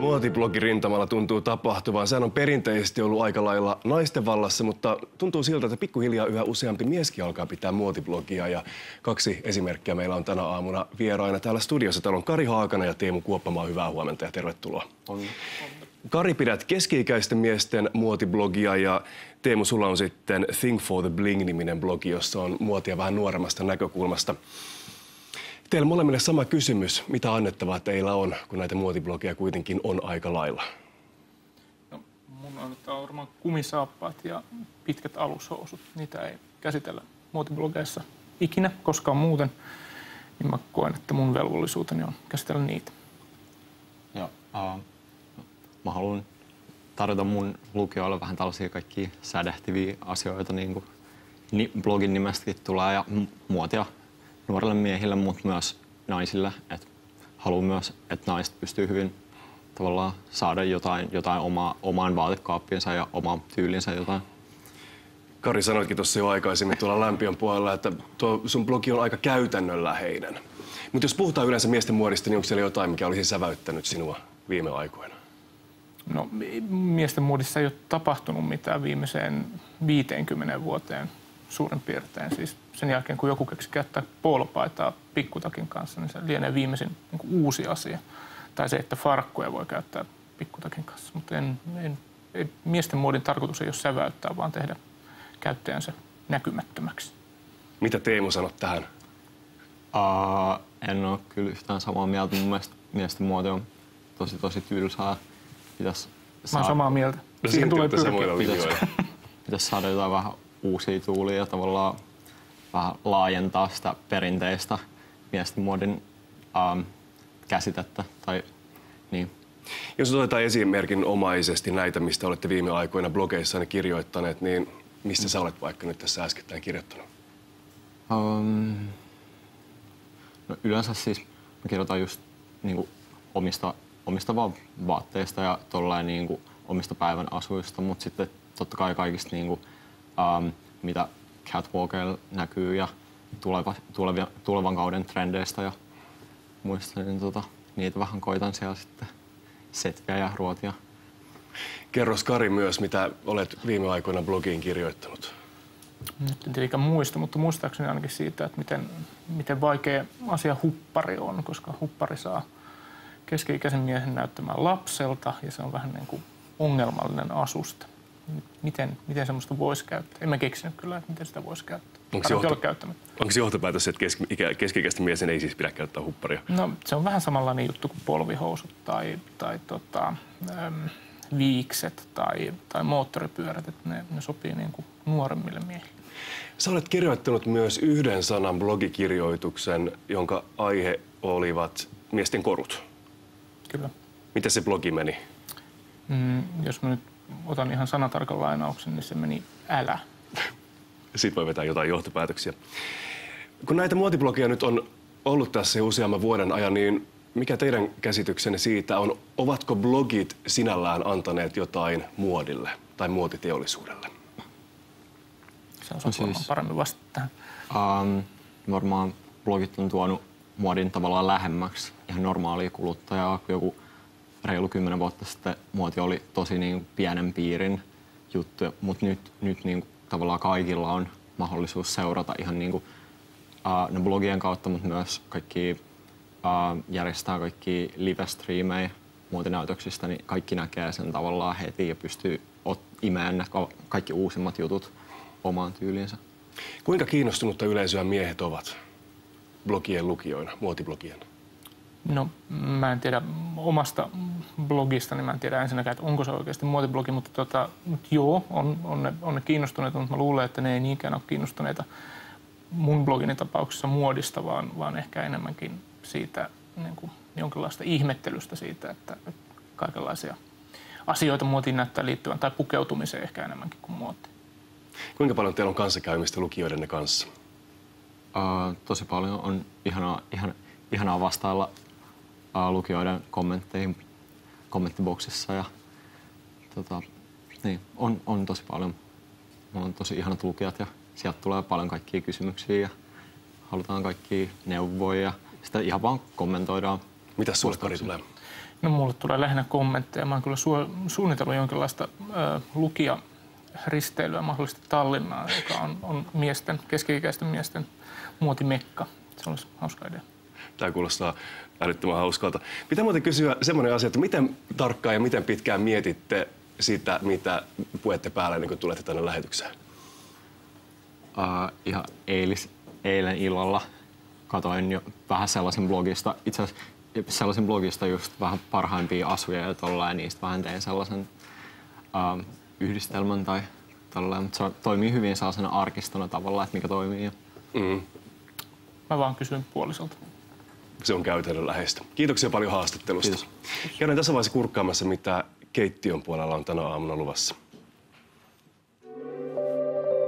Muotiblogirintamalla tuntuu tapahtuvan. Sehän on perinteisesti ollut aika lailla naisten vallassa, mutta tuntuu siltä, että pikkuhiljaa yhä useampi mieskin alkaa pitää muotiblogia. Ja kaksi esimerkkiä meillä on tänä aamuna vieraina täällä studiossa. Täällä on Kari Haakana ja Teemu Kuoppamaa. Hyvää huomenta ja tervetuloa. Kari, pidät keski-ikäisten miesten muotiblogia ja Teemu, sulla on sitten Think for the Bling-niminen blogi, jossa on muotia vähän nuoremmasta näkökulmasta. Teillä molemmille sama kysymys. Mitä annettavaa teillä on, kun näitä muotiblogeja kuitenkin on aika lailla? No, mun annettavaa varmaan kumisaappaat ja pitkät alushousut. Niitä ei käsitellä muotiblogeissa ikinä, koskaan muuten. Niin mä koen, että mun velvollisuuteni on käsitellä niitä. Joo, mä haluan tarjota mun lukijoille vähän tällaisia kaikkia sädehtiviä asioita, niin kuin blogin nimestäkin tulee, ja muotia nuorille miehille, mutta myös naisille. Haluan myös, että naiset pystyy hyvin tavallaan saada jotain omaan vaatekaappiinsa ja omaan tyylinsä jotain. Kari, sanoitkin tuossa jo aikaisemmin tuolla Lämpiön puolella, että tuo sun blogi on aika käytännönläheinen. Mutta jos puhutaan yleensä miesten muodista, niin onko siellä jotain, mikä olisi säväyttänyt sinua viime aikoina? No, miesten muodissa ei ole tapahtunut mitään viimeiseen 50 vuoteen suurin piirtein. Siis sen jälkeen, kun joku keksi käyttää poolopaitaa pikkutakin kanssa, niin se lienee viimeisin niin uusi asia. Tai se, että farkkuja voi käyttää pikkutakin kanssa. Mutta miesten muodin tarkoitus ei ole säväyttää, vaan tehdä käyttäjänsä näkymättömäksi. Mitä Teemu sanot tähän? En ole kyllä yhtään samaa mieltä. Mun mielestä miesten muoti on tosi tylsää. Mä oon samaa mieltä. No, siihen tulee pyrkiä. Pitäisi saada jotain vähän uusia tuulia ja tavallaan vähän laajentaa sitä perinteistä miesten muodin käsitettä. Tai, niin. Jos otetaan esimerkinomaisesti näitä, mistä olette viime aikoina blogeissanne kirjoittaneet, niin mistä sä olet vaikka nyt tässä äskettäin kirjoittanut? No yleensä siis mä kirjoitan just niinku omista vaan vaatteista ja tolleen niinku omista päivän asuista, mutta sitten totta kai kaikista niinku, mitä catwalkeilla näkyy ja tulevan kauden trendeistä ja muista, niin niitä vähän koitan siellä sitten setviä ja ruotia. Kerros Kari myös, mitä olet viime aikoina blogiin kirjoittanut. Nyt en tietenkään muista, mutta muistaakseni ainakin siitä, että miten vaikea asia huppari on, koska huppari saa keski-ikäisen miehen näyttämään lapselta ja se on vähän niin kuin ongelmallinen asusta. Miten semmoista voisi käyttää? En mä keksinyt kyllä, että miten sitä voisi käyttää. Onko se johtopäätös, että keski-ikäisten miesten ei siis pidä käyttää hupparia? No se on vähän samanlainen juttu kuin polvihousut tai viikset tai moottoripyörät, että ne sopii niin kuin nuoremmille miehille. Sä olet kirjoittanut myös yhden sanan blogikirjoituksen, jonka aihe olivat miesten korut. Kyllä. Miten se blogi meni? Jos mä nyt otan ihan sanatarkan lainauksen, niin se meni älä. Siitä voi vetää jotain johtopäätöksiä. Kun näitä muotiblogeja nyt on ollut tässä jo useamman vuoden ajan, niin mikä teidän käsityksenne siitä on? Ovatko blogit sinällään antaneet jotain muodille tai muotiteollisuudelle? Se on siis paremmin vastata tähän. Varmaan blogit on tuonut muodin tavallaan lähemmäksi ihan normaalia kuluttajaa. Joku reilu 10 vuotta sitten muoti oli tosi niin pienen piirin juttu, mutta nyt niin tavallaan kaikilla on mahdollisuus seurata ihan niin kuin, blogien kautta, mutta myös kaikki järjestää kaikki live-striimejä muotinäytöksistä, niin kaikki näkee sen tavallaan heti ja pystyy imään kaikki uusimmat jutut omaan tyyliinsä. Kuinka kiinnostunutta yleisöä miehet ovat blogien lukijoina, muotiblogien? No, mä en tiedä omasta blogista, niin mä en tiedä ensinnäkään, että onko se oikeasti muotiblogi, mutta joo, on ne kiinnostuneita, mutta mä luulen, että ne ei niinkään ole kiinnostuneita mun blogini tapauksessa muodista, vaan ehkä enemmänkin siitä niin kuin jonkinlaista ihmettelystä siitä, että kaikenlaisia asioita muotiin näyttää liittyvän, tai pukeutumiseen ehkä enemmänkin kuin muotiin. Kuinka paljon teillä on kanssakäymistä lukijoidenne kanssa? Tosi paljon. On ihanaa vastailla lukijoiden kommentteihin kommenttiboksissa ja niin, on tosi paljon. Meillä on tosi ihanat lukijat ja sieltä tulee paljon kaikkia kysymyksiä ja halutaan kaikkia neuvoja ja sitä ihan vaan kommentoidaan. Mitäs sulle, Kari, tulee? No mulle tulee lähinnä kommentteja. Mä oon kyllä suunnitellut jonkinlaista lukija-risteilyä mahdollisesti Tallinnaan, joka on keski-ikäisten miesten muotimekka. Se olisi hauska idea. Tämä kuulostaa älyttömän hauskalta. Pitää muuten kysyä semmoinen asia, että miten tarkkaan ja miten pitkään mietitte sitä, mitä puette päälle, niin kun tulette tänne lähetykseen? Ihan eilen illalla katoin jo vähän sellaisen blogista just vähän parhaimpia asuja ja tollaan, ja niistä vähän tein sellaisen yhdistelmän tai tollaan, mutta se toimii hyvin sellaisena arkistona tavallaan, että mikä toimii. Mä vaan kysyn puolisolta. Se on käytännönläheistä. Kiitoksia paljon haastattelusta. Kiitos. Käydään tässä vaiheessa kurkkaamassa, mitä keittiön puolella on tänä aamuna luvassa.